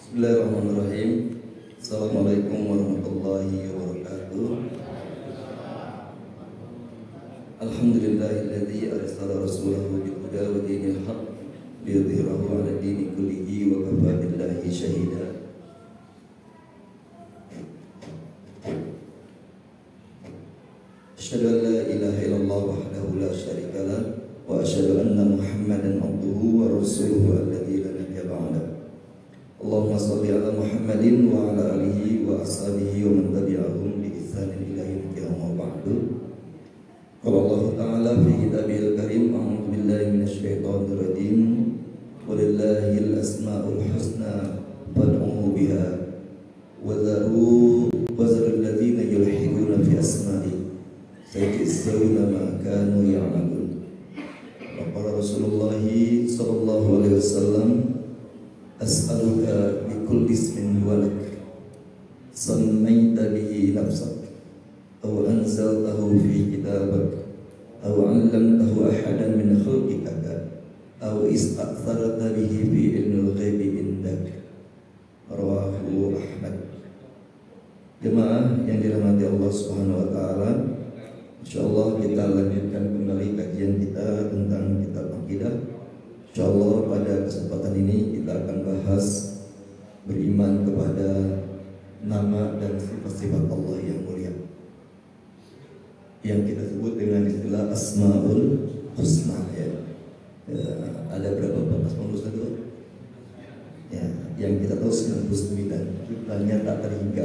Bismillahirrahmanirrahim. Assalamualaikum warahmatullahi wabarakatuh. Alhamdulillahilladzi arsala rasulahu bil huda wa dinil haqq liyudhhirahu 'ala dini kullihi wa kafaa billahi shahida. Asyhadu an la ilaha illallah wahdahu la syarika lah wa asyhadu anna Muhammadan abduhu wa rasuluhu alladzi la nabiyya ba'dahu. Allahumma shalli ala Muhammadin wa ala alihi wa ashabihi wa man tabi'ahum bi ihsanin ila yaumil qiyamah ba'du. Qala Allah Ta'ala fi kitabihil karim, a'udzu billahi minasy syaithanir rajim. Walillahil asmaul husna fad'uhu biha wa zarul ladzina yulhiduna fi asma'i sayajzawna ma kanu ya'malun. Qala Rasulullah sallallahu alaihi wasallam, as'aluka bikulli ismin walak sammaita bihi nafsak aw anzaltahu fi kitabak aw 'allamtahu ahadan min khalqika aw ista'tharta bihi fi ilmil ghaibi indak. Rawahu Ahmad. Jemaah yang dirahmati Allah Subhanahu wa taala, insyaallah kita lanjutkan kembali kajian kita tentang kitab akidah. InsyaAllah pada kesempatan ini kita akan bahas beriman kepada nama dan sifat-sifat Allah yang mulia, yang kita sebut dengan istilah Asmaul Husna. Ada berapa Asmaul Husna itu? Ya, yang kita tahu 99, jumlahnya tak terhingga,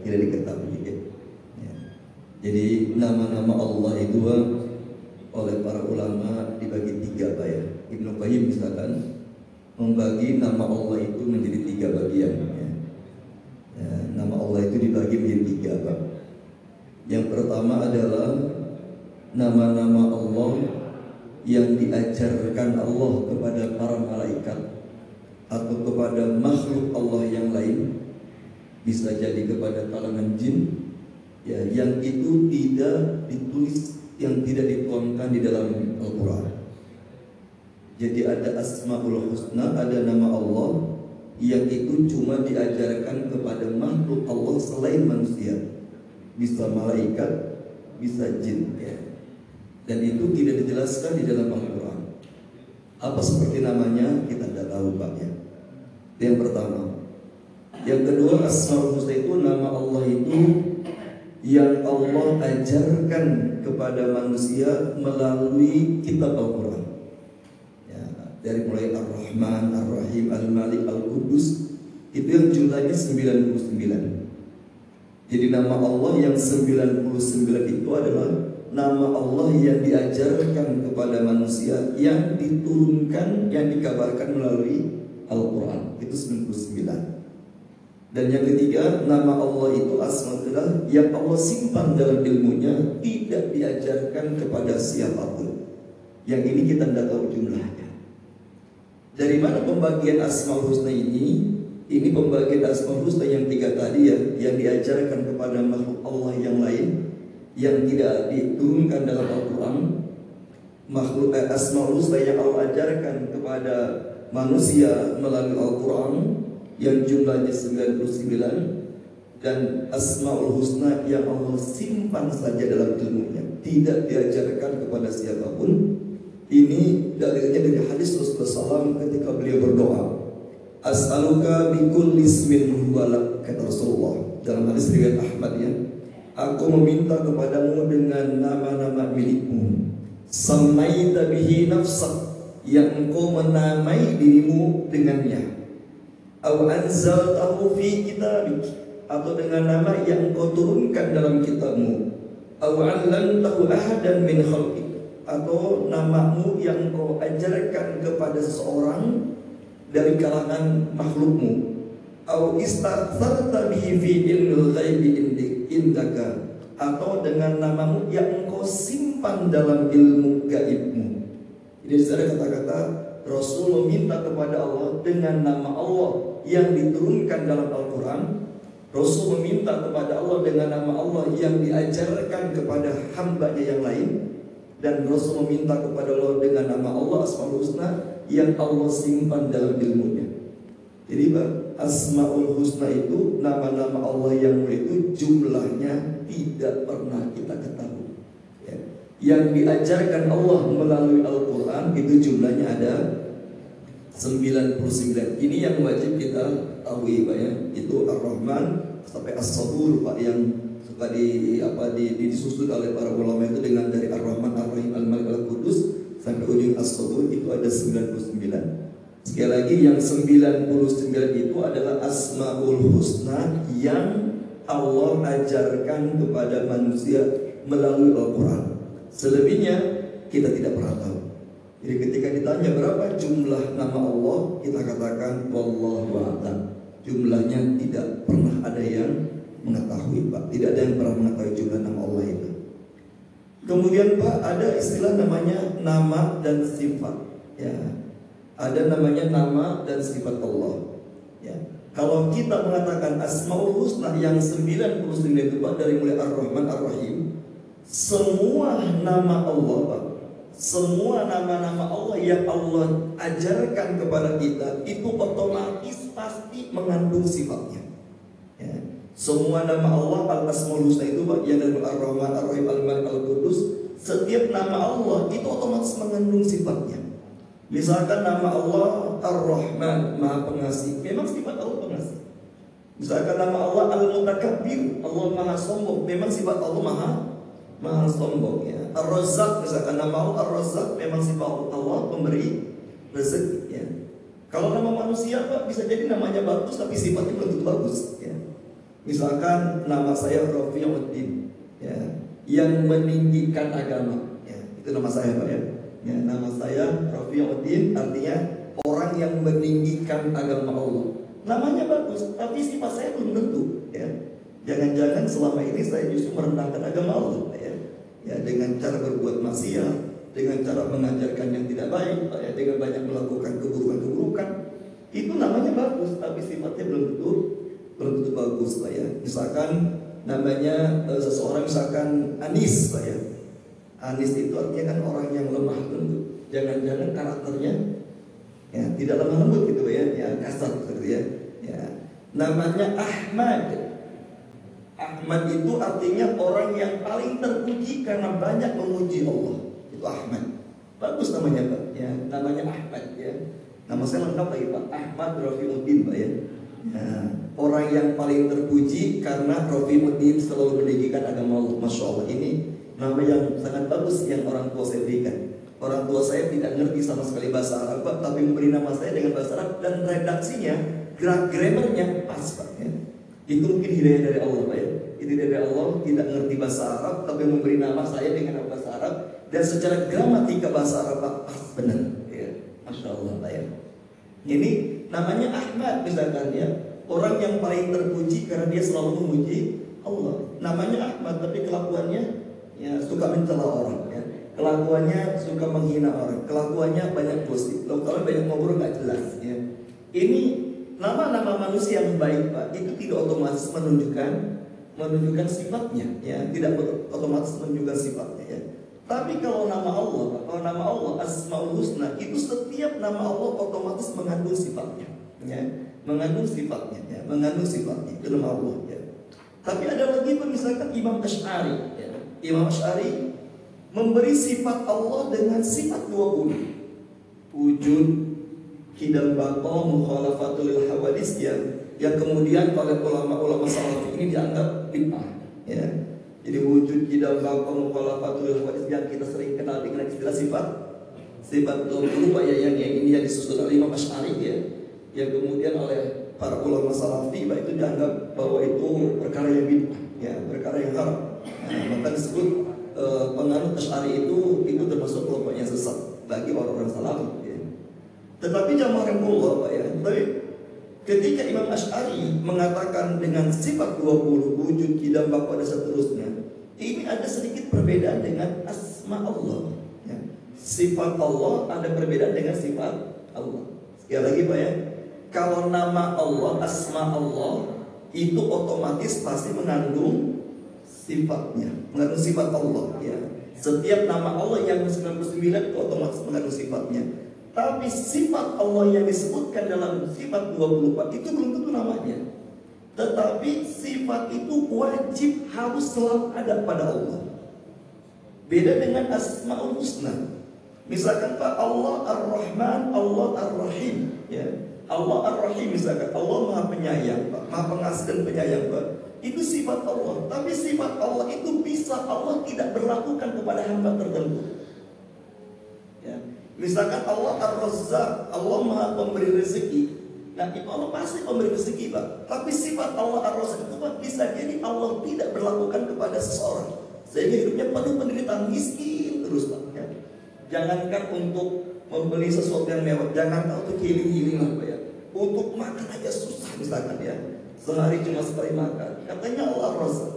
tidak diketahui. Ya. Jadi nama-nama Allah itu oleh para ulama dibagi tiga, Ibnu Qayyim misalkan membagi nama Allah itu menjadi tiga bagian. Nama Allah itu dibagi menjadi tiga bab. Yang pertama adalah nama-nama Allah yang diajarkan Allah kepada para malaikat atau kepada makhluk Allah yang lain, bisa jadi kepada kalangan jin, yang itu tidak ditulis, yang tidak dituangkan di dalam Al-Quran. Jadi ada Asmaul Husna, ada nama Allah yang itu cuma diajarkan kepada makhluk Allah selain manusia, bisa malaikat, bisa jin, dan itu tidak dijelaskan di dalam Al-Quran. Apa seperti namanya kita tidak tahu, Yang pertama. Yang kedua, Asmaul Husna itu nama Allah itu yang Allah ajarkan kepada manusia melalui kitab Al-Quran. Dari mulai Ar-Rahman, Ar-Rahim, Al-Malik, Al-Qudus, itu yang jumlahnya 99. Jadi nama Allah yang 99 itu adalah nama Allah yang diajarkan kepada manusia, yang diturunkan, yang dikabarkan melalui Al-Quran. Itu 99. Dan yang ketiga, nama Allah itu Asmaullah yang Allah simpan dalam ilmunya, tidak diajarkan kepada siapapun. Yang ini kita tidak tahu jumlahnya. Dari mana pembagian Asmaul Husna ini? Ini pembagian Asmaul Husna yang tiga tadi, yang diajarkan kepada makhluk Allah yang lain, yang tidak diturunkan dalam Al-Quran. Makhluk Asmaul Husna yang Allah ajarkan kepada manusia melalui Al-Quran, yang jumlahnya 99, dan Asmaul Husna yang Allah simpan saja dalam ilmunya, tidak diajarkan kepada siapapun. Ini dalilnya dari hadis Rasulullah SAW ketika beliau berdoa, as'aluka bikulli ismin walak, kata Rasulullah dalam hadis riwayat Ahmad, aku meminta kepadamu dengan nama-nama milikmu, samaita bihi nafsak, yang engkau menamai dirimu dengannya, aw anzaltahu fi kitabik, atau dengan nama yang engkau turunkan dalam kitabmu, aw 'allamtahu ahadan min khalqik, atau namamu yang engkau ajarkan kepada seseorang dari kalangan makhlukmu, aw ista'tharta bihi fi ilmil ghaibi indaka, atau dengan namamu yang engkau simpan dalam ilmu gaibmu. Jadi secara kata-kata Rasul meminta kepada Allah dengan nama Allah yang diturunkan dalam Al-Quran. Rasul meminta kepada Allah dengan nama Allah yang diajarkan kepada hamba-Nya yang lain. Dan Rasul meminta kepada Allah dengan nama Allah Asmaul Husna yang Allah simpan dalam ilmunya. Jadi Asmaul Husna itu, nama-nama Allah yang mulia itu jumlahnya tidak pernah kita ketahui. Ya. Yang diajarkan Allah melalui Al-Quran itu jumlahnya ada 99. Ini yang wajib kita tahu Pak ya. Itu Ar-Rahman sampai As-Sabur Pak, yang suka disusun oleh para ulama itu dengan dari Ar-Rahman, Ar-Rahim, Al-Malik, Al-Qudus sampai ujung As-Sabur itu ada 99. Sekali lagi yang 99 itu adalah Asmaul Husna yang Allah ajarkan kepada manusia melalui Al-Quran. Selebihnya kita tidak pernah tahu. Jadi ketika ditanya berapa jumlah nama Allah, kita katakan wallahu a'lam. Jumlahnya tidak pernah ada yang mengetahui Pak. Tidak ada yang pernah mengetahui jumlah nama Allah itu. Kemudian Pak, ada istilah namanya nama dan sifat. Ya. Ada namanya nama dan sifat Allah. Ya. Kalau kita mengatakan Asmaul Husna yang 99 itu Pak, dari mulai Ar-Rahman, Ar-Rahim, semua nama Allah Pak, semua nama-nama Allah yang Allah ajarkan kepada kita itu otomatis pasti mengandung sifatnya. Ya. Semua nama Allah Al-Asmaul Husna itu Pak, yang dari Ar-Rahman, Ar-Rahim, Al-Malik, Al-Qudus, setiap nama Allah itu otomatis mengandung sifatnya. Misalkan nama Allah Ar-Rahman, Maha Pengasih, memang sifat Allah pengasih. Misalkan nama Allah Al-Mutakabbir, Allah Maha Sombong, memang sifat Allah Maha Sombong ya. Ar-Razzaq, misalkan nama Allah Ar-Razzaq, memang sifat Allah pemberi rezeki ya. Kalau nama manusia Pak, bisa jadi namanya bagus tapi sifatnya belum tentu bagus ya. Misalkan nama saya Rafiuddin ya, yang meninggikan agama ya. Itu nama saya Pak ya. Ya, nama saya Rafiuddin, artinya orang yang meninggikan agama Allah. Namanya bagus, tapi sifat saya belum tentu ya. Jangan-jangan selama ini saya justru merendahkan agama Allah ya. Ya, dengan cara berbuat maksiat, dengan cara mengajarkan yang tidak baik ya, dengan banyak melakukan keburukan-keburukan. Itu namanya bagus, tapi sifatnya belum tentu bagus Pak ya. Misalkan namanya seseorang misalkan Anis Pak ya. Anis itu artinya kan orang yang lemah lembut. Jangan-jangan karakternya ya tidak lemah lembut gitu ya kasar gitu ya. Ya. Namanya Ahmad. Ahmad itu artinya orang yang paling terpuji karena banyak memuji Allah. Itu Ahmad. Bagus namanya Pak. Ya, namanya Ahmad ya. Nama saya lengkap lagi Pak. Ahmad Rafiuddin Pak ya. Ya. Orang yang paling terpuji karena Rafiuddin selalu meninggikan agama Allah. Masya Allah, ini nama yang sangat bagus yang orang tua saya berikan. Orang tua saya tidak ngerti sama sekali bahasa Arab Pak, tapi memberi nama saya dengan bahasa Arab dan redaksinya, grammarnya pas Pak ya. Itu mungkin hidayah dari Allah Pak ya. Itu dari Allah, tidak ngerti bahasa Arab tapi memberi nama saya dengan bahasa Arab, dan secara gramatika bahasa Arab Pak pas benar ya. Masya Allah Pak ya. Ini namanya Ahmad misalkan ya. Orang yang paling terpuji karena dia selalu memuji Allah. Namanya Ahmad tapi kelakuannya ya suka mencela orang ya. Kelakuannya suka menghina orang, kelakuannya banyak gosip, kalau banyak ngobrol nggak jelas ya. Ini nama-nama manusia yang baik Pak, itu tidak otomatis menunjukkan sifatnya ya, tidak otomatis menunjukkan sifatnya ya. Tapi kalau nama Allah Pak, kalau nama Allah Asmaul Husna, itu setiap nama Allah otomatis mengandung sifatnya ya, mengandung sifatnya ya, mengandung sifatnya itu nama Allah ya. Tapi ada lagi misalkan Imam Asy'ari ya. Imam Asy'ari memberi sifat Allah dengan sifat 20. Wujud, Qidam Baqa, Mukhalafatul lil Hawadis yang kemudian oleh ulama-ulama salaf ini dianggap bid'ah ya. Jadi wujud, Qidam Baqa, Mukhalafatul lil Hawadis yang kita sering kenal dengan istilah sifat 20 Pak ya, yang ini yang disusun oleh Imam Asy'ari ya. Yang kemudian oleh para ulama salafi Pak itu dianggap bahwa itu perkara yang bid'ah ya, perkara yang haram. Maka disebut penganut Asy'ari itu termasuk kelompok yang sesat bagi orang-orang salafi ya. Tetapi jamaah Allah Pak ya, tapi ketika Imam Asy'ari mengatakan dengan sifat 20 wujud, Qidam Baqa dan seterusnya, ini ada sedikit perbedaan dengan asma Allah ya. Sifat Allah ada perbedaan dengan sifat Allah. Sekali lagi Pak ya, kalau nama Allah, asma Allah itu otomatis pasti mengandung sifatnya, mengandung sifat Allah ya. Setiap nama Allah yang 99 itu otomatis mengandung sifatnya. Tapi sifat Allah yang disebutkan dalam sifat 24 itu belum tentu namanya. Tetapi sifat itu wajib harus selalu ada pada Allah. Beda dengan Asmaul Husna. Misalkan Pak, Allah Ar-Rahman, Allah Ar-Rahim, ya. Allah Ar-Rahim misalkan, Allah Maha Penyayang, Pak, Maha Pengasih dan Penyayang, Pak. Itu sifat Allah. Tapi sifat Allah itu bisa Allah tidak berlakukan kepada hamba tertentu. Ya. Misalkan Allah Ar-Razzaq, Allah Maha Pemberi rezeki. Nah, itu Allah pasti pemberi rezeki, Pak. Tapi sifat Allah Ar-Razzaq itu, Pak, bisa jadi Allah tidak berlakukan kepada seseorang, sehingga hidupnya penuh penderitaan, miskin terus, Pak, ya. Jangankan untuk membeli sesuatu yang mewah, jangankan untuk healing lah, Pak, ya. Untuk makan aja susah misalkan, ya. Sehari cuma sekali makan. Katanya Allah Ar-Razzaq.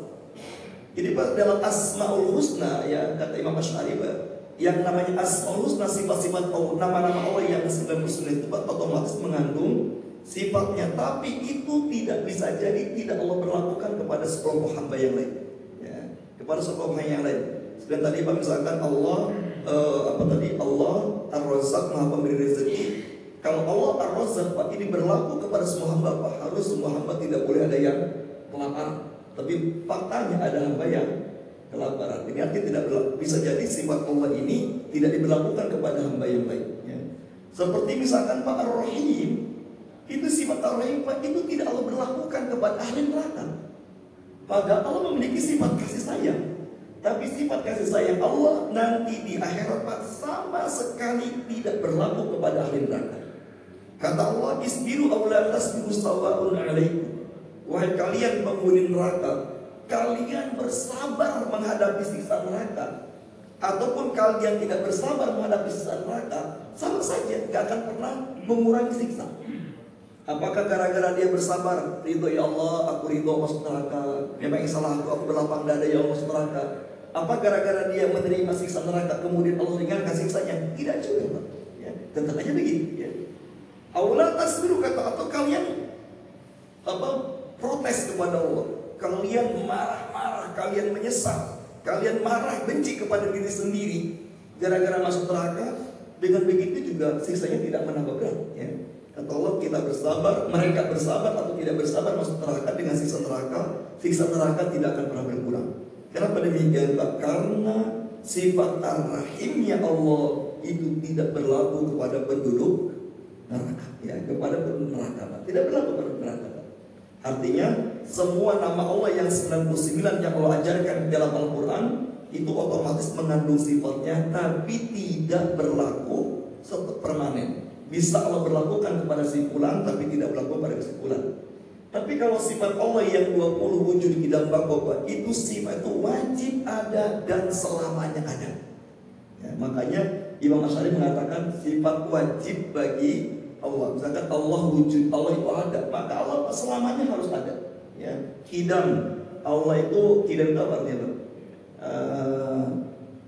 Jadi Pak, dalam Asmaul Husna, ya, kata Imam Asy'ari, Pak, yang namanya Asmaul Husna, sifat-sifat Allah, nama-nama Allah yang 99 itu, Pak, otomatis mengandung sifatnya. Tapi itu tidak bisa jadi tidak Allah berlakukan kepada sekelompok hamba yang lain, ya. Kepada sekelompok hamba yang lain. Dan tadi Pak, misalkan Allah Allah Ar-Razzaq, Maha Pemberi rezeki. Kalau Allah Ar-Razzaq, Pak, ini berlaku kepada semua hamba, Pak. Harus semua hamba, tidak boleh ada yang kelaparan. Tapi faktanya ada hamba yang kelaparan. Ini artinya tidak bisa jadi sifat Allah ini tidak diberlakukan kepada hamba yang lain, ya. Seperti misalkan Pak Ar-Rahim, itu sifat Ar-Rahim, Pak, itu tidak Allah berlakukan kepada ahli neraka. Padahal Allah memiliki sifat kasih sayang. Tapi sifat kasih sayang Allah nanti di akhirat, Pak, sama sekali tidak berlaku kepada ahli neraka. Kata Allah, isbiru aw la tasbiru sawa'un 'alaikum. Wahai kalian penghuni neraka, kalian bersabar menghadapi siksa neraka ataupun kalian tidak bersabar menghadapi siksa neraka, sama saja, gak akan pernah mengurangi siksa. Apakah gara-gara dia bersabar, ridho ya Allah, aku ridho masuk neraka, memang salah aku berlapang dada ya Allah masuk neraka. Apa gara-gara dia menerima siksa neraka kemudian Allah ringankan siksanya? Tidak juga, Pak, ya. Tetap aja begitu, ya. Aula tasbiru, kata, atau kalian protes kepada Allah, kalian marah-marah, kalian menyesal, kalian marah benci kepada diri sendiri gara-gara masuk neraka. Dengan begitu juga siksanya tidak menambah berat, ya. Kata Allah, kita bersabar, mereka bersabar atau tidak bersabar masuk neraka dengan siksa neraka tidak akan pernah berkurang. Kenapa demikian, Pak? Karena sifat Ar-Rahimnya Allah itu tidak berlaku kepada penduduk neraka, ya, kepada penduduk neraka, Pak. Tidak berlaku kepada neraka, Pak. Artinya semua nama Allah yang 99 yang Allah ajarkan di dalam Al-Quran itu otomatis mengandung sifatnya, tapi tidak berlaku permanen. Bisa Allah berlakukan kepada si fulan, tapi tidak berlaku pada si fulan. Tapi kalau sifat Allah yang 20 wujud qidam baqo, itu sifat itu wajib ada dan selamanya ada, ya. Makanya Imam Asy'ari mengatakan sifat wajib bagi Allah. Misalkan Allah wujud, Allah itu ada, maka Allah selamanya harus ada, ya. Qidam, Allah itu qidam itu apa artinya, Pak?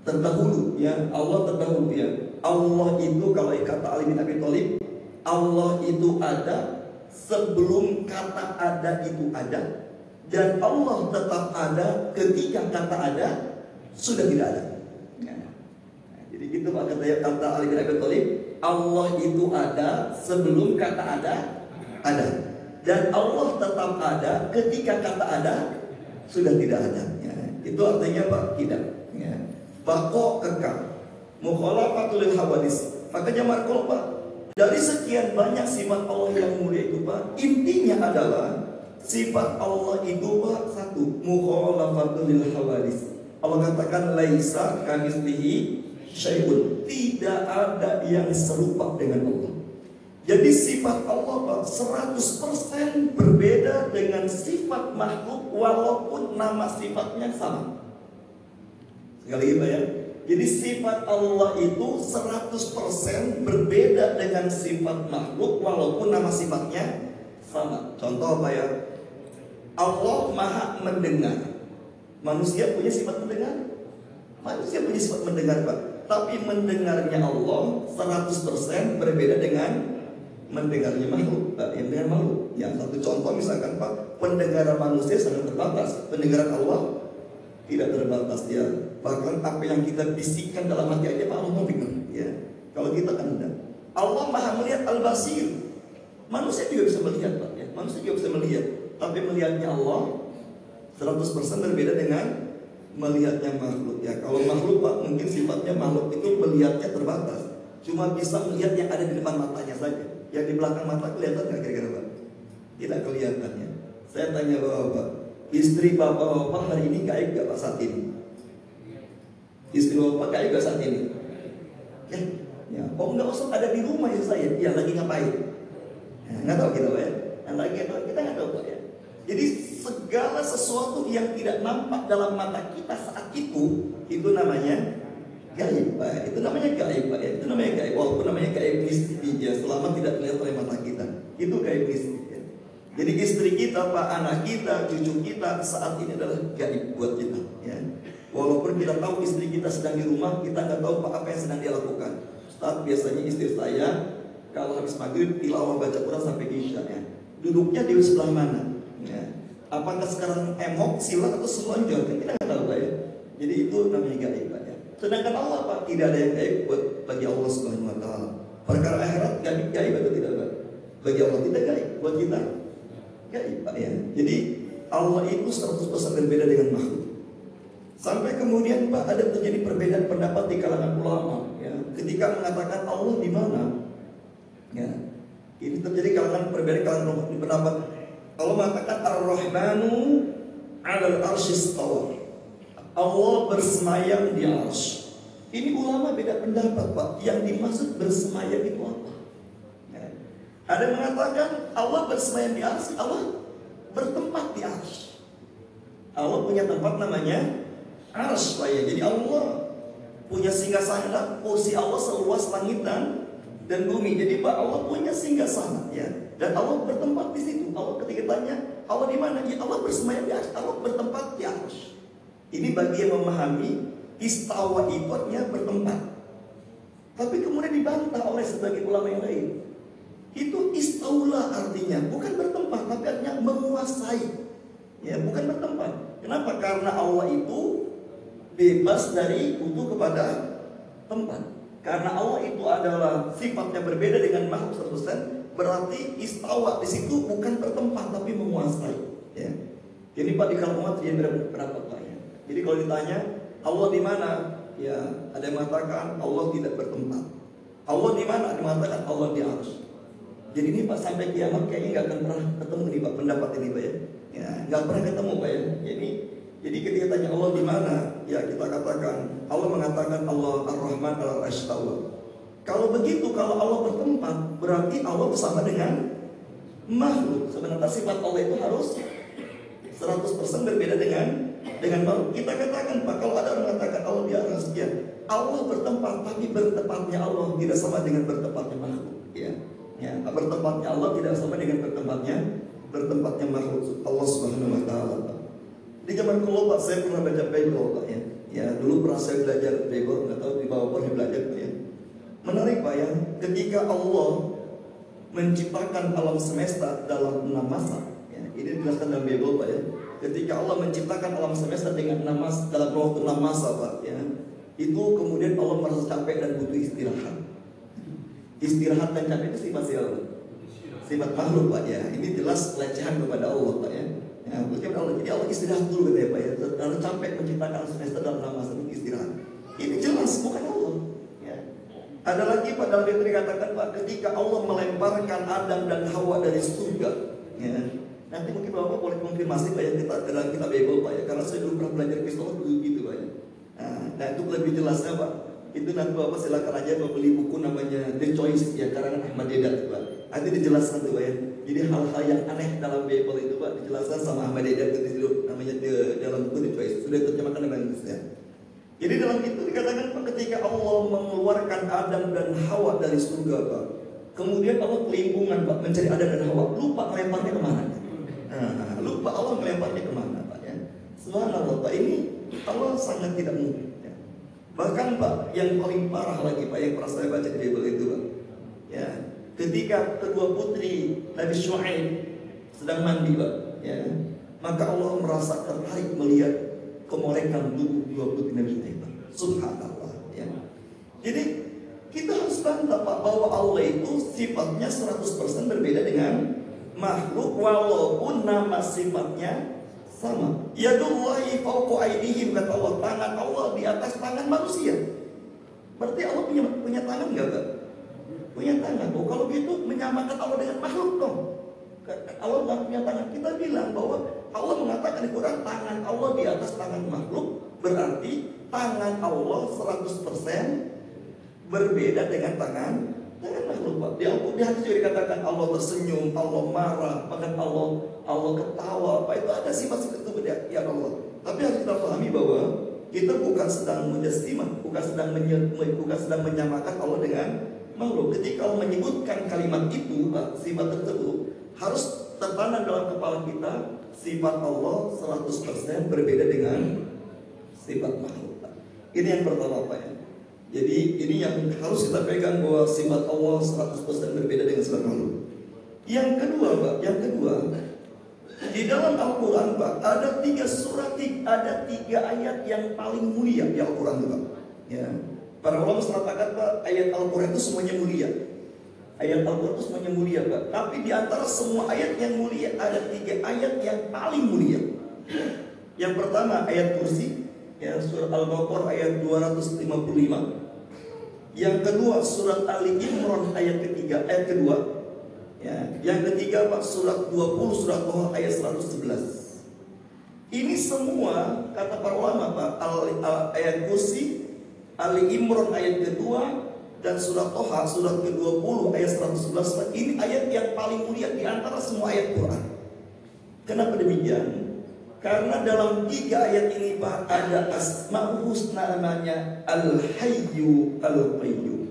Terdahulu, ya. Allah terdahulu, ya. Allah itu kalau kata Ali bin Abi Thalib, Allah itu ada sebelum kata ada itu ada, dan Allah tetap ada ketika kata ada sudah tidak ada, ya. Nah, jadi gitu Pak, kata Ali bin Abi Thalib, Allah itu ada sebelum kata ada, dan Allah tetap ada ketika kata ada sudah tidak ada, ya. Itu artinya Pak, tidak, ya. Baqo kekal, mukhalafatul hawadis. Makanya Marco, Pak, dari sekian banyak sifat Allah yang mulia itu, Pak, intinya adalah sifat Allah itu, Pak, satu, mukhalafatul hawadis. Allah katakan laisa kamitslihi syai'un, tidak ada yang serupa dengan Allah. Jadi sifat Allah, Pak, 100% berbeda dengan sifat makhluk walaupun nama sifatnya sama. Sekali lagi, Pak, ya. Jadi sifat Allah itu 100% berbeda dengan sifat makhluk walaupun nama sifatnya sama. Contoh apa, ya? Allah Maha mendengar. Manusia punya sifat mendengar? Manusia punya sifat mendengar, Pak. Tapi mendengarnya Allah 100% berbeda dengan mendengarnya makhluk, yang dengan makhluk. Yang satu contoh misalkan, Pak, pendengaran manusia sangat terbatas, pendengaran Allah tidak terbatas, ya. Bahkan apa yang kita bisikkan dalam hati aja Pak Allah mau dengar, ya. Kalau kita kan enggak. Allah maha melihat al-basir. Manusia juga bisa melihat Pak ya. Manusia juga bisa melihat. Tapi melihatnya Allah 100% berbeda dengan melihatnya makhluk ya. Kalau makhluk Pak, mungkin sifatnya makhluk itu melihatnya terbatas. Cuma bisa melihat yang ada di depan matanya saja. Yang di belakang mata kelihatan nggak kira-kira Pak? Tidak kelihatan ya. Saya tanya Bapak, istri Bapak hari ini gaib gak Pak saat ini? Istri Bapak gaib gak saat ini? Ya. Oh nggak usah ada di rumah ya saya. Ya lagi ngapain? Nggak tahu kita Pak ya. Lagi kita nggak tahu Pak ya. Jadi segala sesuatu yang tidak nampak dalam mata kita saat itu namanya gaib Pak. Itu namanya gaib Pak ya. Itu namanya gaib. Walaupun namanya gaib nisbi ya, selama tidak terlihat oleh mata kita. Itu gaib nisbi ya. Jadi istri kita, Pak, anak kita, cucu kita saat ini adalah gaib buat kita ya. Walaupun kita tahu istri kita sedang di rumah, kita nggak tahu Pak apa yang sedang dia lakukan. Ustaz, biasanya istri saya kalau habis maghrib tilawah baca Quran sampai isya ya. Duduknya di sebelah mana? Ya. Apakah sekarang emok, silat atau selonjor? Kita nggak tahu Pak ya. Jadi itu namanya gaib Pak ya. Sedangkan Allah Pak tidak ada yang gaib bagi Allah Subhanahu Wa Taala. Perkara akhirat gaib atau tidak Pak? Bagi Allah tidak gaib, buat kita gaib Pak ya. Jadi Allah itu 100% berbeda dengan makhluk. Sampai kemudian Pak ada terjadi perbedaan pendapat di kalangan ulama ya. Ketika mengatakan Allah di mana? Ya. Ini terjadi perbedaan pendapat. Allah mengatakan Ar-Rahmanu 'alal 'arsy istawa. Allah bersemayam di 'arsy. Ini ulama beda pendapat Pak. Yang dimaksud bersemayam itu apa? Ya. Ada yang mengatakan Allah bersemayam di 'arsy, Allah bertempat di 'arsy. Allah punya tempat namanya 'arsy Pak ya. Jadi Allah punya singgasana, kursi Allah seluas langit dan bumi. Jadi Pak Allah punya singgasana ya. Dan Allah bertempat di situ. Allah ketika tanya Allah di mana? Ya Allah bersemayam di 'arsy. Allah bertempat di 'arsy. Ini bagi yang memahami istawa itu artinya bertempat. Tapi kemudian dibantah oleh sebagian ulama yang lain. Itu istaula artinya bukan bertempat, tapi artinya menguasai. Ya, bukan bertempat. Kenapa? Karena Allah itu bebas dari butuh kepada tempat. Karena Allah itu adalah sifatnya berbeda dengan makhluk 100%, berarti istawa di situ bukan bertempat tapi menguasai. Ya. Jadi Pak di kalangan umat dia berapa Pak ya? Jadi kalau ditanya Allah di mana? Ya ada yang mengatakan Allah tidak bertempat. Allah di mana? Ada yang mengatakan Allah di 'arsy. Jadi ini Pak sampai kiamat kayaknya nggak akan pernah ketemu nih Pak pendapat ini Pak ya. Ya nggak pernah ketemu Pak ya. Jadi ketika tanya Allah di mana, ya kita katakan Allah mengatakan Allah Ar-Rahman 'alal 'arsy istawa. Kalau begitu, kalau Allah bertempat, berarti Allah bersama dengan makhluk. Sebenarnya sifat Allah itu harus 100% berbeda dengan makhluk. Kita katakan Pak, kalau ada orang mengatakan Allah di atas, ya Allah bertempat, tapi bertempatnya Allah tidak sama dengan bertempatnya makhluk. Ya, bertempatnya Allah tidak sama dengan bertempatnya makhluk Allah Subhanahu Wa Taala. Di zaman kulo Pak, saya pernah baca Bible Pak ya. Ya dulu pernah saya belajar Bible, nggak tahu di bawah pernah belajar Pak ya. Menarik Pak ya, ketika Allah menciptakan alam semesta dalam 6 masa, ya, ini dijelaskan dalam Bible Pak ya. Ketika Allah menciptakan alam semesta dengan 6 masa, dalam waktu 6 masa Pak ya, itu kemudian Allah merasa capek dan butuh istirahat. Istirahat dan capek itu sifat siapa? Sifat makhluk Pak ya. Ini jelas pelecehan kepada Allah Pak ya. Ya, Allah. Jadi Allah istirahat dulu gitu ya Pak ya. Lalu capek menciptakan alam semesta dalam 6 masa itu istirahat. Ini jelas bukan Allah. Ya. Ada lagi Pak dalam Bible dikatakan Pak, ketika Allah melemparkan Adam dan Hawa dari surga. Ya. Nanti mungkin Bapak boleh konfirmasi Pak ya kita dalam kitab Bible Pak ya. Karena saya dulu pernah belajar Kristen dulu gitu Pak ya. Nah itu lebih jelasnya Pak. Itu nanti Bapak silakan aja Bapak beli buku namanya The Choice ya, karangan Ahmad Deedat Pak. Nanti dijelaskan tuh Pak ya. Jadi hal-hal yang aneh dalam Bible itu Pak dijelaskan sama Ahmad Deedat itu namanya dalam buku The Choice. Sudah terjemahkan dengan Inggrisnya. Jadi dalam itu dikatakan Pak, ketika Allah mengeluarkan Adam dan Hawa dari surga Pak, kemudian Allah kelimpungan Pak mencari Adam dan Hawa, lupa melemparnya kemana? Lupa Allah melemparnya kemana Pak ya? Subhanallah Pak, ini Allah sangat tidak mungkin. Bahkan Pak, yang paling parah lagi Pak, yang pernah saya baca di Bible itu Pak, ya, ketika kedua putri Nabi Syuaib sedang mandi Pak, ya, maka Allah merasa tertarik melihat kemolekan tubuh dua putri Nabi Syuaib. Subhanallah, ya. Jadi Kita harus bantah Pak bahwa Allah itu sifatnya 100% berbeda dengan makhluk walaupun nama sifatnya sama. Yadullahi fawqa aydihim, kata Allah, tangan Allah di atas tangan manusia. Berarti Allah punya tangan enggak, Pak? Punya tangan. Oh, kalau gitu menyamakan Allah dengan makhluk dong. Allah nggak punya tangan. Kita bilang bahwa Allah mengatakan di Quran tangan Allah di atas tangan makhluk, berarti tangan Allah 100% berbeda dengan tangan makhluk, Pak. Di hadis juga dikatakan Allah tersenyum, Allah marah, bahkan Allah ketawa. Pak, itu ada sifat-sifat itu beda ya Allah. Tapi harus kita pahami bahwa kita bukan sedang menjastimah, bukan sedang menyamakan Allah dengan makhluk. Ketika Allah menyebutkan kalimat itu, Pak, sifat tersebut harus tertanam dalam kepala kita, sifat Allah 100% berbeda dengan sifat makhluk, Pak. Ini yang pertama, Pak, ya. Jadi ini yang harus kita pegang, bahwa sifat Allah 100% berbeda dengan sifat makhluk. Yang kedua, Pak, di dalam Al-Quran, Pak, ada 3 ayat yang paling mulia di Al-Quran, Pak. Ya. Para ulama mengatakan, Pak, ayat Al-Quran itu semuanya mulia. Ayat Al-Quran itu semuanya mulia, Pak. Tapi di antara semua ayat yang mulia, ada 3 ayat yang paling mulia. Yang pertama ayat kursi, ya, surat Al-Baqarah ayat 255. Yang kedua surat Ali Imran ayat kedua. Ya, yang ketiga, Pak, surat 20 surat Toha ayat 111. Ini semua kata para ulama, Pak, ayat kursi, Ali Imran ayat kedua, dan surat Toha surat ke-20 ayat 111. Pak, ini ayat yang paling mulia di antara semua ayat Quran. Kenapa demikian? Karena dalam 3 ayat ini, Pak, ada Asmaul Husna, namanya Al-Hayyu Al-Qayyum.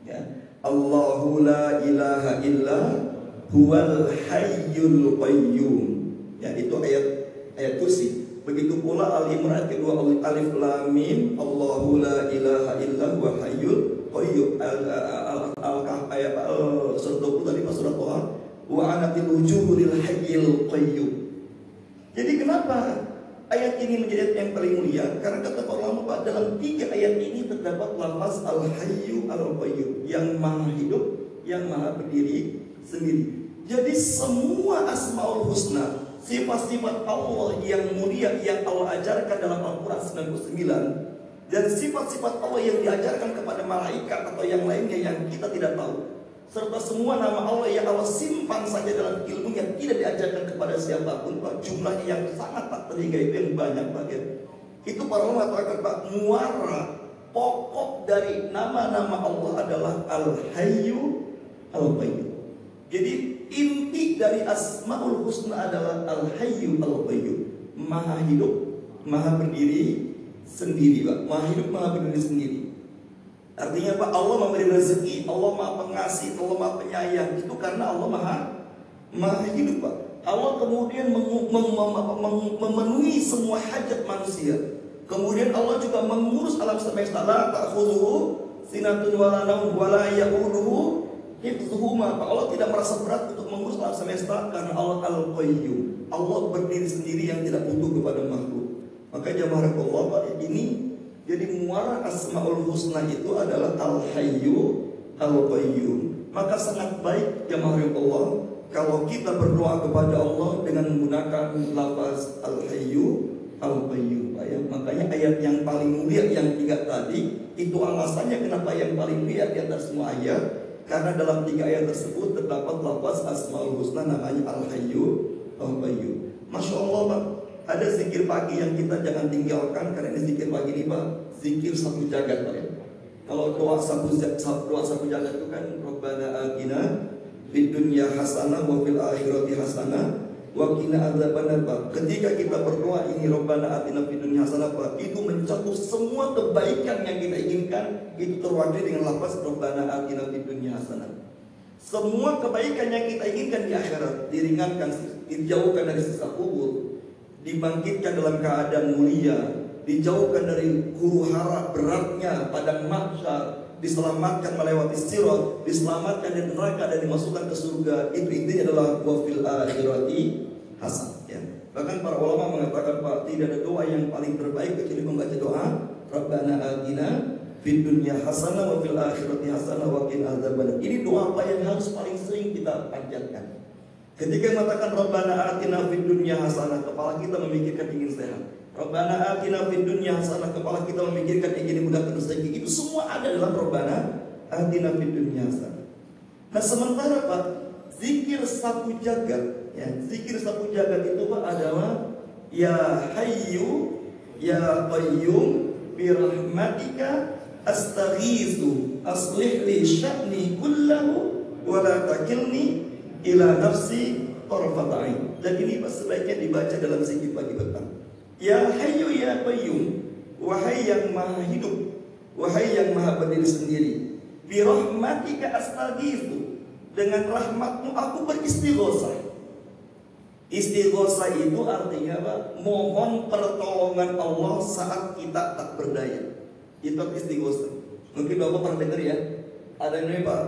Ya. Allahu la ilaha illa huwal hayyul qayyum. Ya, itu ayat kursi. Begitu pula Al-Imran kedua alif lam mim, Allahu la ilaha illa huwal hayyul qayyum. Al-Kahf ayat surat 20 tadi, Pak, surat Toha, wa anatil wujuhu lil hayyil qayyum. Jadi kenapa ayat ini menjadi yang paling mulia? Karena kata para ulama, Pak, dalam 3 ayat ini terdapat lafaz Al-Hayyu Al-Qayyum, yang maha hidup, yang maha berdiri sendiri. Jadi semua Asmaul Husna, sifat-sifat Allah yang mulia yang Allah ajarkan dalam Al-Quran 99, dan sifat-sifat Allah yang diajarkan kepada malaikat atau yang lainnya yang kita tidak tahu, serta semua nama Allah yang Allah simpan saja dalam ilmunya, tidak diajarkan kepada siapapun, Pak. Jumlahnya yang sangat tak terhingga, itu yang banyak, Pak, ya. Itu para ulama mengatakan, Pak, muara pokok dari nama-nama Allah adalah Al-Hayyu Al-Qayyum. Jadi inti dari Asmaul Husna adalah Al-Hayyu Al-Qayyum, maha hidup, maha berdiri sendiri, Pak. Maha hidup, maha berdiri sendiri. Artinya, Pak, Allah memberi rezeki, Allah maha pengasih, Allah maha penyayang. Itu karena Allah maha hidup, Pak. Allah kemudian memenuhi semua hajat manusia. Kemudian Allah juga mengurus alam semesta. La ta'khudhuhu sinatun wala naum wala ya'uduhu hifdhuhuma. Pak, Allah tidak merasa berat untuk mengurus alam semesta karena Allah Al-Qayyum. Allah berdiri sendiri yang tidak butuh kepada makhluk. Maka jamaah Allah, Pak, ini jadi muara Asmaul Husna itu adalah Al-Hayyu Al-Qayyum. Maka sangat baik jamaah Allah kalau kita berdoa kepada Allah dengan menggunakan lafaz Al-Hayyu Al-Qayyum, Pak, ya. Makanya ayat yang paling mulia yang 3 tadi, itu alasannya kenapa yang paling mulia di antara semua ayat, karena dalam 3 ayat tersebut terdapat lafaz Asmaul Husna namanya Al-Hayyu Al-Qayyum. Masya Allah, Pak. Ada zikir pagi yang kita jangan tinggalkan, karena ini zikir pagi ini, Pak, zikir sapu jagat, Pak, ya. Kalau doa sapu jagat itu kan Rabbana atina fid dunya hasanah wa fil akhirati hasanah wa qina adzabannar, Pak. Ketika kita berdoa ini Rabbana atina fid dunya hasanah, Pak, itu mencakup semua kebaikan yang kita inginkan, itu terwakili dengan lafaz Rabbana atina fid dunya hasanah. Semua kebaikan yang kita inginkan di akhirat diringankan, dijauhkan dari siksa kubur, dibangkitkan dalam keadaan mulia, dijauhkan dari huru-hara beratnya padang mahsyar, diselamatkan melewati sirat, diselamatkan dari neraka dan dimasukkan ke surga. Itu intinya adalah wa fil akhirati hasan, ya. Bahkan para ulama mengatakan, Pak, tidak ada doa yang paling terbaik kecuali membaca doa Rabbana atina fid dunya hasanah wa fil akhirati hasanah wa qina adzabannar. Ini doa apa yang harus paling sering kita panjatkan. Ketika mengatakan Rabbana atina fid dunya hasanah, kepala kita memikirkan ingin sehat. Rabbana atina fid dunya hasanah, kepala kita memikirkan ingin dimudahkan rezeki. Itu semua ada dalam Rabbana atina fid dunya hasanah. Nah, sementara Pak, zikir sapu jagat, ya, zikir sapu jagat itu Pak adalah ya hayyu ya qayyum bi rahmatika astaghitsu aslih li sya'ni kullahu wa la takilni ila nafsi tarfat ain. Dan ini Pak sebaiknya dibaca dalam zikir pagi petang. Ya hayyu ya qayyum, wahai yang maha hidup, wahai yang maha berdiri sendiri, bi rahmatika astaghitsu, dengan rahmatmu aku beristighosah. Istighosah itu artinya apa? Mohon pertolongan Allah saat kita tak berdaya. Itu istighosah. Mungkin Bapak pernah dengar ya, ada yang namanya Pak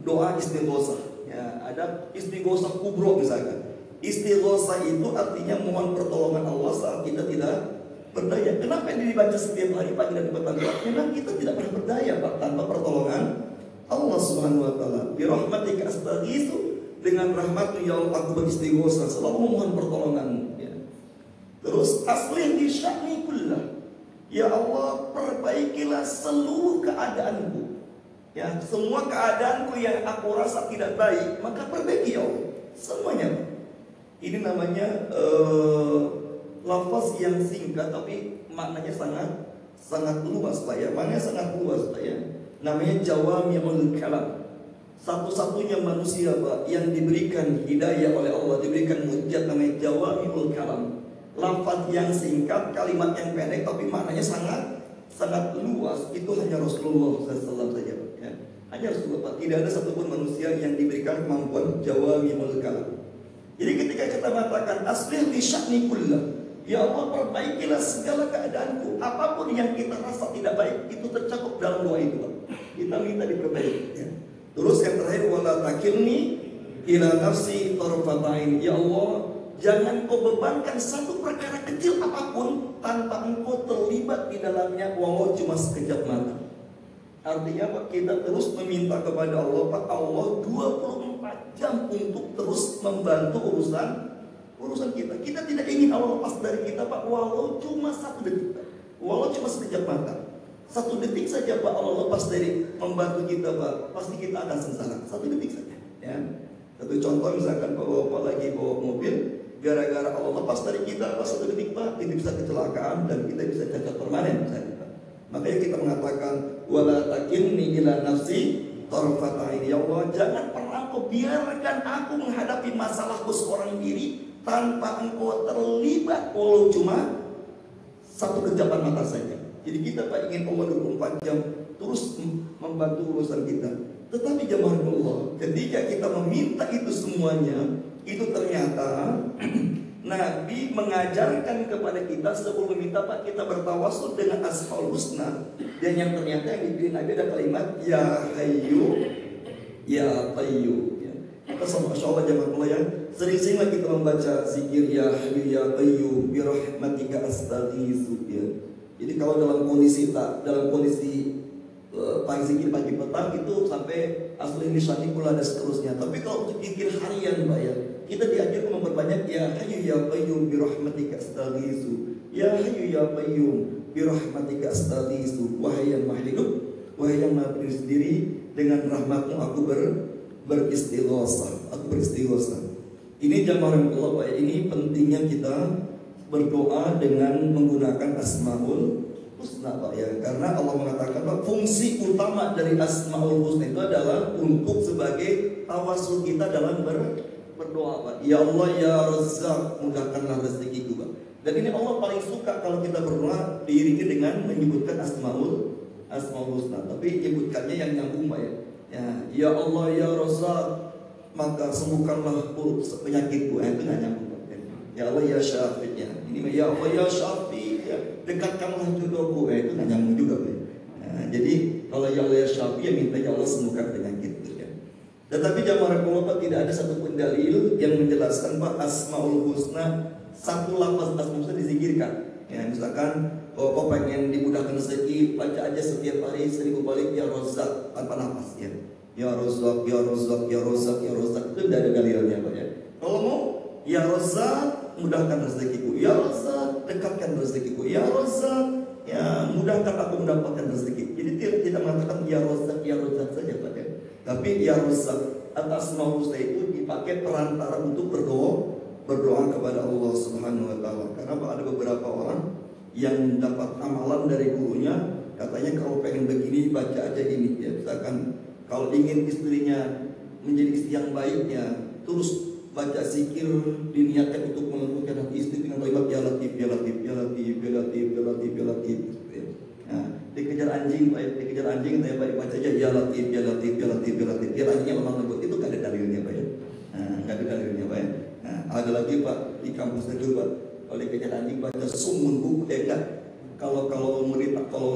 doa istighosah. Ya, ada istighosah kubro misalkan. Istighosah itu artinya mohon pertolongan Allah saat kita tidak berdaya. Kenapa ini dibaca setiap hari pagi dan petang? Memang kita tidak pernah berdaya Pak tanpa pertolongan Allah Subhanahu wa taala. Bi rahmatika astaghitsu, dengan rahmat-Mu ya Allah aku beristighosah, selalu memohon pertolongan-Mu, ya. Terus aslih li sya'ni kullah, ya Allah perbaikilah seluruh keadaanku, ya, semua keadaanku yang aku rasa tidak baik maka perbaiki ya Allah semuanya. Ini namanya lafaz yang singkat tapi maknanya sangat luas Pak ya, maknanya sangat luas Pak ya. Namanya jawami'ul kalam. Satu-satunya manusia Pak yang diberikan hidayah oleh Allah, diberikan mujizat, namanya jawami'ul kalam. Lafaz yang singkat, kalimat yang pendek tapi maknanya sangat luas. Itu hanya Rasulullah SAW saja ya. Hanya Rasulullah Pak. Tidak ada satupun manusia yang diberikan kemampuan jawami'ul kalam. Jadi ketika kita mengatakan aslih li sya'ni kullah, ya Allah perbaikilah segala keadaanku, apapun yang kita rasa tidak baik itu tercakup dalam doa itu Pak. Kita minta diperbaiki ya. Terus yang terakhir wala takilni ila nafsi tarfat ain. Ya Allah, jangan kau bebankan satu perkara kecil apapun tanpa engkau terlibat di dalamnya walau cuma sekejap mata. Artinya Pak, kita terus meminta kepada Allah Pak, Allah 24 jam untuk terus membantu urusan kita. Kita tidak ingin Allah lepas dari kita Pak, walau cuma satu detik Pak, walau cuma sekejap mata. Satu detik saja Pak Allah lepas dari membantu kita Pak, pasti kita akan sengsara. Satu detik saja ya. Satu contoh misalkan Bapak lagi bawa mobil, gara-gara Allah lepas dari kita Pak satu detik Pak, ini bisa kecelakaan dan kita bisa cacat permanen misalnya Pak. Makanya kita mengatakan wala takilni ila nafsi tarfat ain. Ya Allah, jangan pernah Engkau biarkan aku menghadapi masalahku seorang diri tanpa Engkau terlibat walau cuma satu kejapan mata saja. Jadi kita Pak ingin Allah 24 jam terus membantu urusan kita. Tetapi jemaah Allah, ketika kita meminta itu semuanya, itu ternyata Nabi mengajarkan kepada kita sebelum meminta Pak, kita bertawasul dengan Asmaul Husna. Dan yang ternyata yang dipilih Nabi ada kalimat ya hayyu ya qayyum ya. Kita sama Allah jemaah Allah ya, sering-seringlah kita membaca zikir ya hayyu ya qayyum bi rahmatika astaghitsu ya. Jadi kalau dalam kondisi pagi zikir pagi petang itu sampai asli sya'ni kullah dan seterusnya. Tapi kalau untuk zikir harian Pak ya, kita diajarkan memperbanyak ya hayyu ya qayyum bi rahmatika astaghitsu. Ya hayyu ya qayyum bi rahmatika astaghitsu. Wahai yang maha hidup, wahai yang maha berdiri sendiri, dengan rahmatmu aku beristighosah. Aku beristighosah. Ini jamaah Allah Pak ya, ini pentingnya kita berdoa dengan menggunakan Asmaul Husna Pak ya. Karena Allah mengatakan Pak, fungsi utama dari Asmaul Husna itu adalah untuk sebagai tawasul kita dalam berdoa Pak. Ya Allah ya Razzaq, mudahkanlah rezekiku Pak. Dan ini Allah paling suka kalau kita berdoa diiringi dengan menyebutkan Asmaul Husna. Tapi nyebutkannya yang nyambung Pak ya. Ya Allah ya Razzaq, maka sembuhkanlah penyakitku. Itu nggak nyambung. Ya Allah ya Syafi' ya. Ini ya Allah ya Syafi' ya. Dekatkanlah jodohku. Itu nggak nyambung juga Pak. Jadi kalau ya Allah ya Syafi' ya minta ya Allah sembuhkan penyakit ya. Tetapi jamaah Allah tidak ada satupun dalil yang menjelaskan Pak Asmaul Husna satu lafaz Asmaul Husna dizikirkan. Ya misalkan Kok pengen dimudahkan rezeki, baca aja setiap hari 1000 kali ya Razzaq tanpa nafas ya. Ya Razzaq, ya Razzaq, ya Razzaq, ya Razzaq, itu tidak ada dalilnya Pak ya. Kalau mau ya Razzaq, mudahkan rezekiku. Ya Razzaq, dekatkan rezekiku. Ya Razzaq, ya mudahkan aku mendapatkan rezeki. Jadi tidak mengatakan ya Razzaq saja Pak ya. Tapi ya Razzaq atas asmaul husna itu dipakai perantara untuk berdoa kepada Allah Subhanahu wa taala. Karena Pak, ada beberapa orang yang dapat amalan dari gurunya, katanya kalau pengen begini baca aja ini ya. Misalkan kalau ingin istrinya menjadi istri yang baik ya, terus baca zikir diniatkan untuk melembutkan hati istri dengan kalimat ya Latif, ya Latif, ya Latif, ya Latif, ya Latif, ya Latif ya. Nah, dikejar anjing, dikejar anjing ya Pak, baca aja ya Latif, ya Latif, ya Latif, ya Latif. Ya anjingnya lemah lembut, itu gak ada dalilnya Pak ya. Nah, gak ada dalilnya Pak ya. Nah, ada lagi Pak di kampus itu Pak, oleh kejar anjing baca sumun buku enggak. Kalau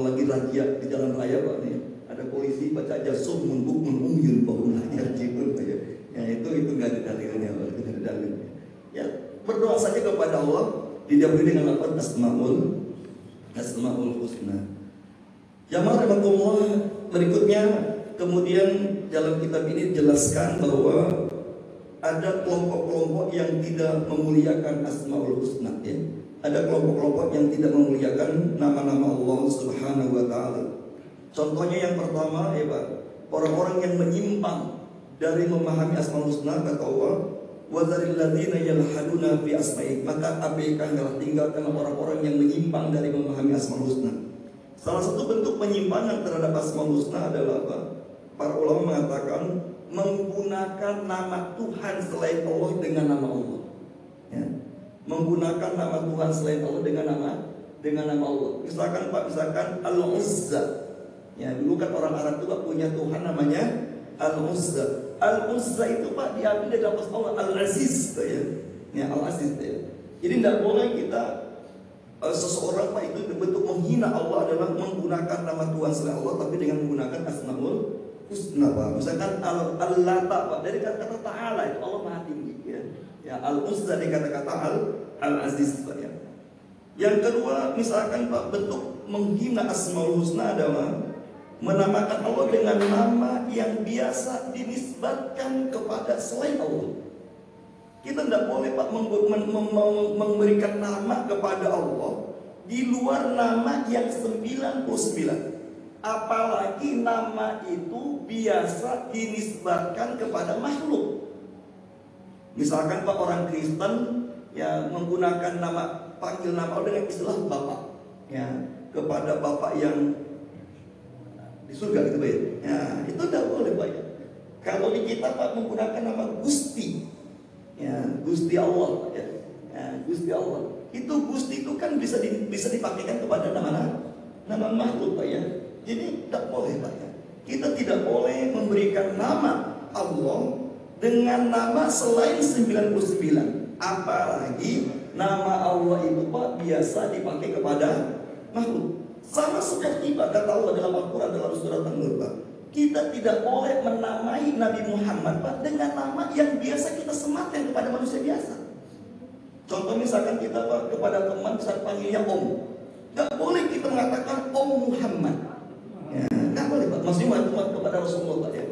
lagi razia di jalan raya Pak nih, ada polisi baca aja sumun bukmun umyun bahum la yarjiun Pak ya. Ya itu enggak ada dalilnya Pak, itu enggak ada dalilnya. Ya, berdoa saja kepada Allah didahului dengan apa? Asmaul husna. Jamaah rahimakumullah, berikutnya kemudian dalam kitab ini dijelaskan bahwa ada kelompok-kelompok yang tidak memuliakan asmaul husna ya. Ada kelompok-kelompok yang tidak memuliakan nama-nama Allah Subhanahu wa taala. Contohnya yang pertama ya Pak, orang-orang yang menyimpang dari memahami asmaul husna, kata Allah, wa dzaril ladzina yalhaduna fi asma'i, maka abaikanlah, tinggalkan orang-orang yang menyimpang dari memahami asmaul husna. Salah satu bentuk penyimpangan terhadap asmaul husna adalah apa? Para ulama mengatakan menggunakan nama Tuhan selain Allah dengan nama Allah ya. Menggunakan nama Tuhan selain Allah dengan nama Allah. Misalkan Pak, Al-Uzza ya, dulu kan orang Arab itu punya Tuhan namanya Al-Uzza. Al-Uzza itu Pak diambil dari lafaz Allah Al-Aziz ya, Al-Aziz ya. Jadi tidak boleh kita seseorang Pak itu bentuk menghina Allah adalah menggunakan nama Tuhan selain Allah, tapi dengan menggunakan asmaul husna Pak. Misalkan Al-Lata Pak, dari kata-kata Ta'ala itu Allah Maha Tinggi ya. Ya Al-Uzza dari kata-kata Al-Aziz Pak ya. Yang kedua, misalkan Pak, bentuk menghina asmaul husna adalah menamakan Allah dengan nama yang biasa dinisbatkan kepada selain Allah. Kita tidak boleh Pak memberikan nama kepada Allah di luar nama yang 99. Apalagi nama itu biasa dinisbatkan kepada makhluk. Misalkan Pak, orang Kristen ya menggunakan panggil nama Allah dengan istilah Bapak ya, kepada Bapak yang di surga gitu Pak ya. Itu tidak boleh Pak ya. Kalau di kita Pak menggunakan nama Gusti ya, Gusti Allah ya. Ya, Gusti Allah. Itu Gusti itu kan bisa dipakaikan kepada nama makhluk Pak ya. Jadi tidak boleh Pak ya. Kita tidak boleh memberikan nama Allah dengan nama selain 99. Apalagi nama Allah itu Pak biasa dipakai kepada makhluk. Sama seperti Pak kata Allah dalam Al-Quran dalam surat An-Nur Pak, kita tidak boleh menamai Nabi Muhammad Pak dengan nama yang biasa kita sematkan kepada manusia biasa. Contoh misalkan kita Pak kepada teman bisa panggilnya Om, nggak boleh kita mengatakan Om Muhammad. Ya, nggak boleh Pak. Maksudnya kepada Rasulullah Pak ya.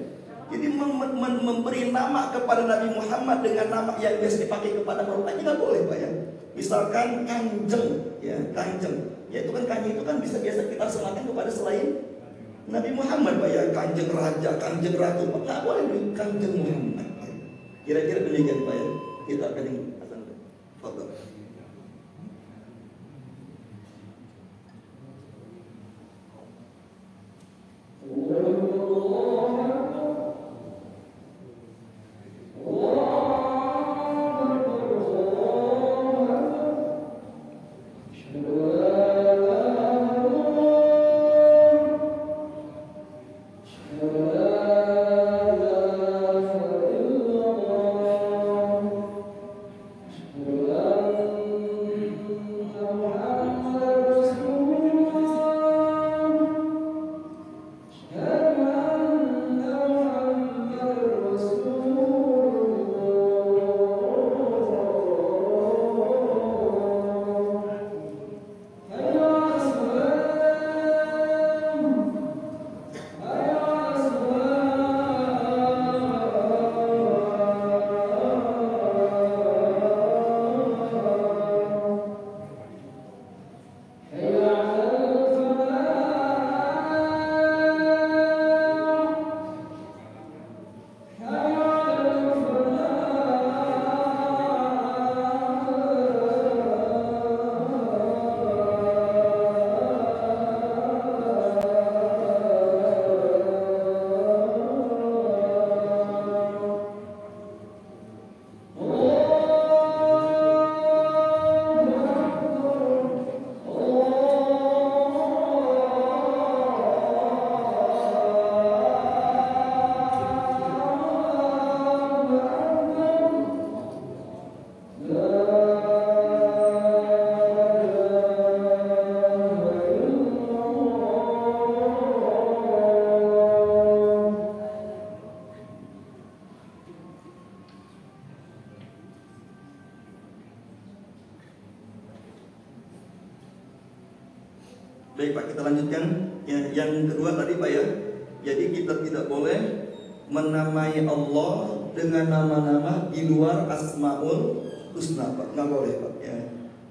Jadi memberi nama kepada Nabi Muhammad dengan nama yang biasa dipakai kepada makhluk aja nggak boleh Pak ya. Misalkan Kanjeng ya, Kanjeng. Ya itu kan Kanjeng itu kan biasa kita sematkan kepada selain Nabi Muhammad Pak ya. Kanjeng Raja, Kanjeng Ratu Pak, nggak boleh Kanjeng Muhammad. Kira-kira demikian Pak ya. Kita akan foto. Baik Pak, kita lanjutkan. Ya, yang kedua tadi Pak ya. Jadi kita tidak boleh menamai Allah dengan nama-nama di luar Asmaul Husna Pak. Nggak boleh Pak ya.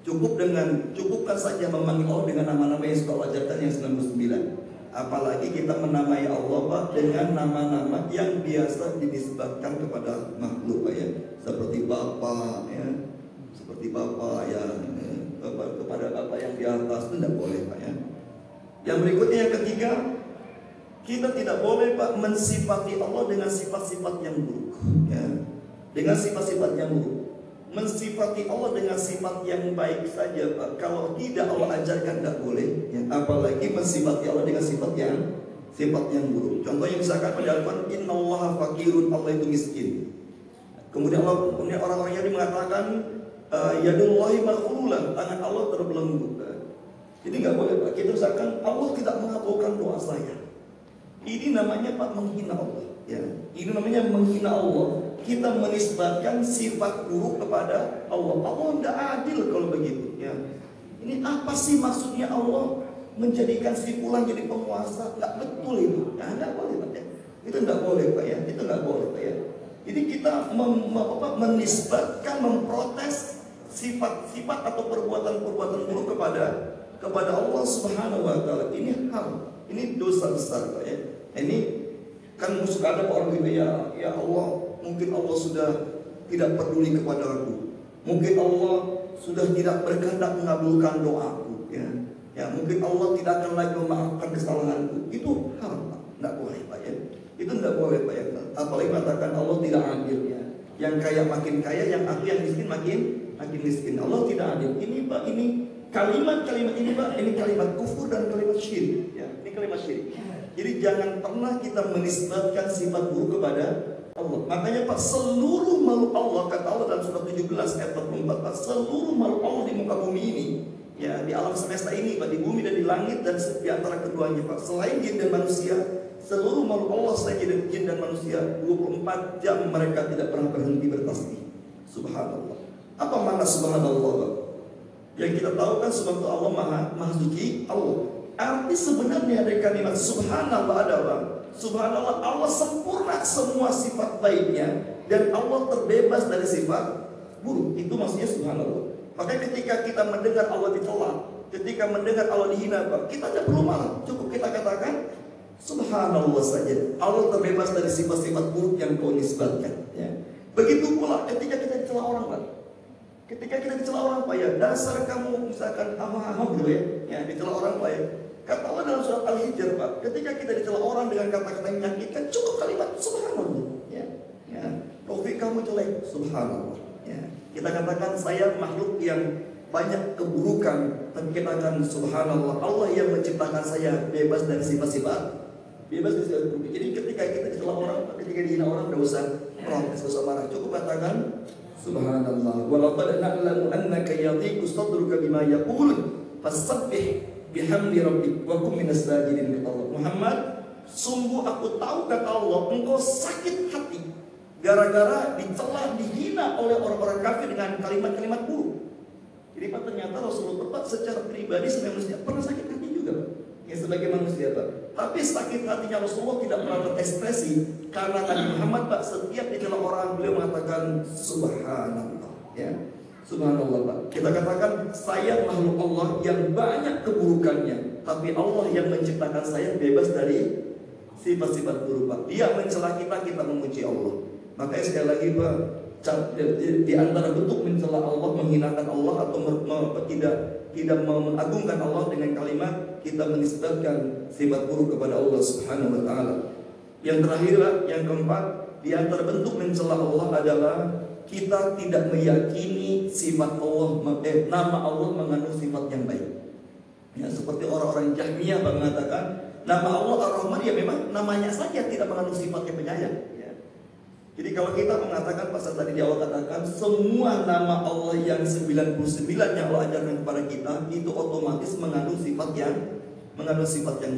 Cukupkan saja memanggil Allah dengan nama-nama yang sudah Allah ajarkan yang 99. Apalagi kita menamai Allah Pak dengan nama-nama yang biasa dinisbatkan kepada makhluk Pak ya. Seperti Bapa ya. Seperti Bapa ya. Kepada Bapa yang di atas itu tidak boleh Pak ya. Yang berikutnya yang ketiga, kita tidak boleh Pak mensifati Allah dengan sifat-sifat yang buruk ya. Dengan sifat-sifat yang buruk. Mensifati Allah dengan sifat yang baik saja Pak. Kalau tidak Allah ajarkan tidak boleh ya. Apalagi mensifati Allah dengan sifat yang buruk. Contohnya misalkan pada Al-Quran, innallaha fakirun, Allah itu miskin. Kemudian orang-orang Yahudi mengatakan yadullahi maghlulah, tangan Allah terbelenggu. Jadi nggak boleh Pak. Kita misalkan Allah tidak mengabulkan doa saya. Ini namanya Pak menghina Allah ya. Ini namanya menghina Allah. Kita menisbatkan sifat buruk kepada Allah. Allah tidak adil kalau begitu ya. Ini apa sih maksudnya Allah menjadikan si fulan jadi penguasa? Nggak betul itu. Nah, nggak boleh Pak ya. Itu nggak boleh Pak ya. Itu nggak boleh Pak ya. Jadi kita menisbatkan, memprotes sifat-sifat atau perbuatan-perbuatan buruk kepada Allah Subhanahu wa taala. Ini haram. Ini dosa besar Pak ya. Ini kan musuh ada orang gitu ya Allah, mungkin Allah sudah tidak peduli kepada aku. Mungkin Allah sudah tidak berkehendak mengabulkan doaku ya. Ya, mungkin Allah tidak akan lagi memaafkan kesalahanku. Itu haram Pak. Tidak boleh Pak ya. Itu tidak boleh Pak ya. Apalagi mengatakan Allah tidak adil ya. Yang kaya makin kaya, yang miskin makin miskin. Allah tidak adil. Ini Pak, ini kalimat-kalimat ini Pak, ini kalimat kufur dan kalimat syirik ya. Ini kalimat syirik. Jadi jangan pernah kita menisbatkan sifat buruk kepada Allah. Makanya Pak, seluruh makhluk Allah, kata Allah dalam surah 17 ayat 44, Pak, seluruh makhluk Allah di muka bumi ini ya, di alam semesta ini Pak, di bumi dan di langit dan di antara keduanya Pak, selain jin dan manusia, seluruh makhluk Allah selain jin dan manusia 24 jam mereka tidak pernah berhenti bertasbih. Subhanallah. Apa makna subhanallah Pak? Yang kita tahu kan subhanallah Allah maha suci Allah. Arti sebenarnya dari kalimat subhanallah adalah subhanallah Allah sempurna semua sifat baiknya dan Allah terbebas dari sifat buruk. Itu maksudnya subhanallah. Makanya ketika kita mendengar Allah dicela, ketika mendengar Allah dihina, kita tidak perlu marah. Cukup kita katakan subhanallah saja. Allah terbebas dari sifat-sifat buruk yang kau nisbatkan ya. Begitu pula ketika kita dicela orang Pak. Ketika kita dicela orang Pak ya, dasar kamu misalkan aham gitu ya, dicela orang Pak ya. Kata Allah dalam surat Al-Hijr Pak, ketika kita dicela orang dengan kata-kata yang menyakitkan, cukup kalimat subhanallah ya. Taufik kamu jelek, subhanallah ya. Kita katakan saya makhluk yang banyak keburukan, tapi kita akan subhanallah, Allah yang menciptakan saya bebas dari sifat-sifat buruk. Jadi ketika kita dicela orang, ketika dihina orang, tidak usah protes, tidak usah marah, cukup katakan subhanallah. Walaqad na'lamu annaka yadhiqu sadruka bima yaqulun fasabbih bihamdi rabbik wa kum minas sajidin. Kata Allah, Muhammad, sungguh aku tahu kata Allah, engkau sakit hati gara-gara dicela, dihina oleh orang-orang kafir dengan kalimat-kalimat buruk. Jadi Pak, ternyata Rasulullah Pak secara pribadi sebagai manusia pernah sakit hati juga Pak. Ya, sebagai manusia Pak. Tapi sakit hatinya Rasulullah tidak pernah terekspresi karena Nabi Muhammad Pak setiap dicela orang beliau mengatakan subhanallah ya. Subhanallah Pak. Kita katakan saya makhluk Allah yang banyak keburukannya, tapi Allah yang menciptakan saya bebas dari sifat-sifat buruk Pak. Dia mencela kita, kita memuji Allah. Makanya sekali lagi Pak, di antara bentuk mencela Allah, menghinakan Allah atau tidak mengagungkan Allah dengan kalimat kita menisbatkan sifat buruk kepada Allah Subhanahu wa taala. Yang terakhir, yang keempat, di antara bentuk mencela Allah adalah kita tidak meyakini sifat Allah, nama Allah mengandung sifat yang baik. Ya, seperti orang-orang Jahmiyah mengatakan nama Allah Ar-Rahman, ya memang namanya saja tidak mengandung sifat yang penyayang. Ya. Jadi kalau kita mengatakan pasal tadi di awal katakan semua nama Allah yang 99 yang Allah ajarkan kepada kita itu otomatis mengandung sifat yang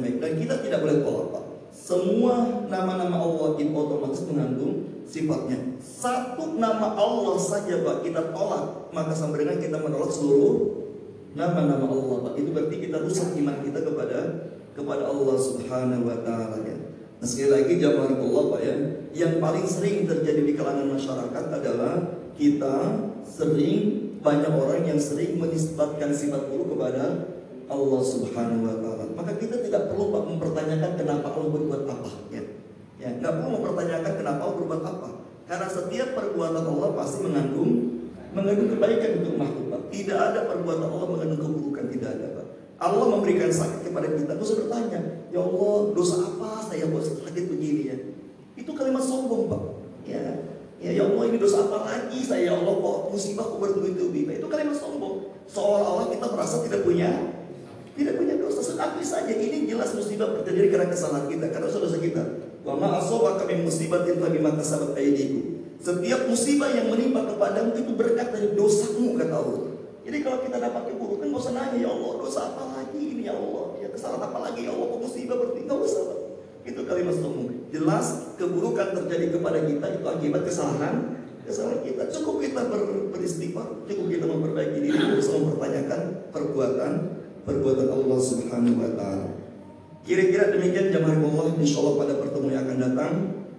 baik, dan kita tidak boleh tolak Pak. Semua nama-nama Allah itu otomatis mengandung sifatnya. Satu nama Allah saja Pak kita tolak, maka sama dengan kita menolak seluruh nama-nama Allah, Pak, itu berarti kita rusak iman kita kepada Allah Subhanahu wa taala ya. Nah, sekali lagi jamaah Allah, Pak ya, yang paling sering terjadi di kalangan masyarakat adalah kita banyak orang yang sering menisbatkan sifat buruk kepada Allah Subhanahu wa taala. Maka kita tidak perlu, Pak, mempertanyakan kenapa Allah berbuat apa ya. Ya, nggak perlu mempertanyakan kenapa Allah berbuat apa. Karena setiap perbuatan Allah pasti mengandung kebaikan untuk makhluk, Pak. Tidak ada perbuatan Allah mengandung keburukan, tidak ada, Pak. Allah memberikan sakit kepada kita, terus bertanya, ya Allah, dosa apa saya buat sakit begini ya? Itu kalimat sombong, Pak. Ya Allah, ini dosa apa lagi saya, ya Allah, kok musibah kok bertubi-tubi? Itu kalimat sombong. Seolah-olah kita merasa tidak punya dosa. Akui saja ini jelas musibah terjadi karena kesalahan kita, karena dosa kita. Wa ma asabaka min musibatin fa bima kasabat aydikum. Setiap musibah yang menimpa kepadamu itu berkat dari dosamu, kata Allah. Jadi kalau kita dapat keburukan, nggak usah nanya, ya Allah, dosa apa lagi ini ya Allah, ya kesalahan apa lagi ya Allah, kok musibah berarti nggak usah. Itu kalimat sombong. Jelas keburukan terjadi kepada kita itu akibat kesalahan kita. Cukup kita beristighfar, cukup kita memperbaiki diri, tidak usah mempertanyakan perbuatan Allah Subhanahu wa taala. Kira-kira demikian jamaah Allah. Insyaallah pada pertemuan yang akan datang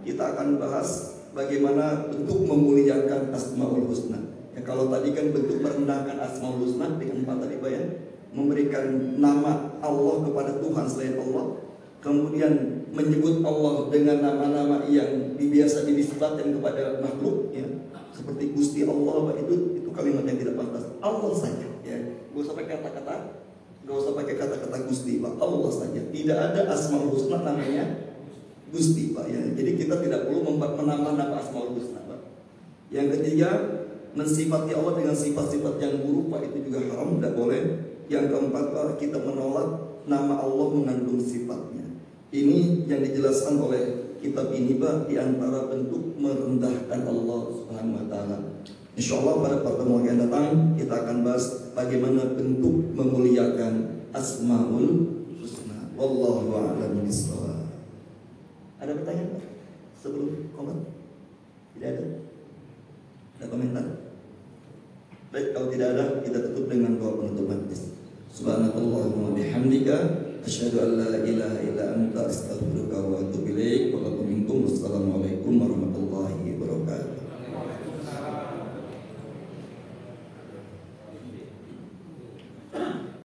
kita akan bahas bagaimana bentuk memuliakan Asmaul Husna. Ya, kalau tadi kan bentuk merendahkan Asmaul Husna dengan 4 tadi Pak ya, memberikan nama Allah kepada Tuhan selain Allah, kemudian menyebut Allah dengan nama-nama yang biasa dinisbatkan kepada makhluk ya, seperti Gusti Allah, Pak, itu kalimat yang tidak pantas. Allah saja ya, gak usah pakai kata-kata Gusti, Pak. Allah saja. Tidak ada Asmaul Husna namanya Gusti, Pak ya. Jadi kita tidak perlu menambah nama Asmaul Husna, Pak. Yang ketiga, mensifati Allah dengan sifat-sifat yang buruk, Pak, itu juga haram, tidak boleh. Yang keempat, Pak, kita menolak nama Allah mengandung sifatnya. Ini yang dijelaskan oleh kitab ini, Pak, di antara bentuk merendahkan Allah Subhanahu wa taala. Insyaallah pada pertemuan yang datang kita akan bahas bagaimana bentuk memuliakan Asmaul Husna. Wallahu a'lam bishawab. Ada pertanyaan, Pak? Sebelum komen? Tidak ada? Ada komentar? Baik, kalau tidak ada, kita tutup dengan doa penutup majlis. Subhanallahumma bihamdika asyhadu an la ilaha illa anta astaghfiruka wa atubu ilaik. Wa lakum minkum. Wassalamualaikum warahmatullahi wabarakatuh.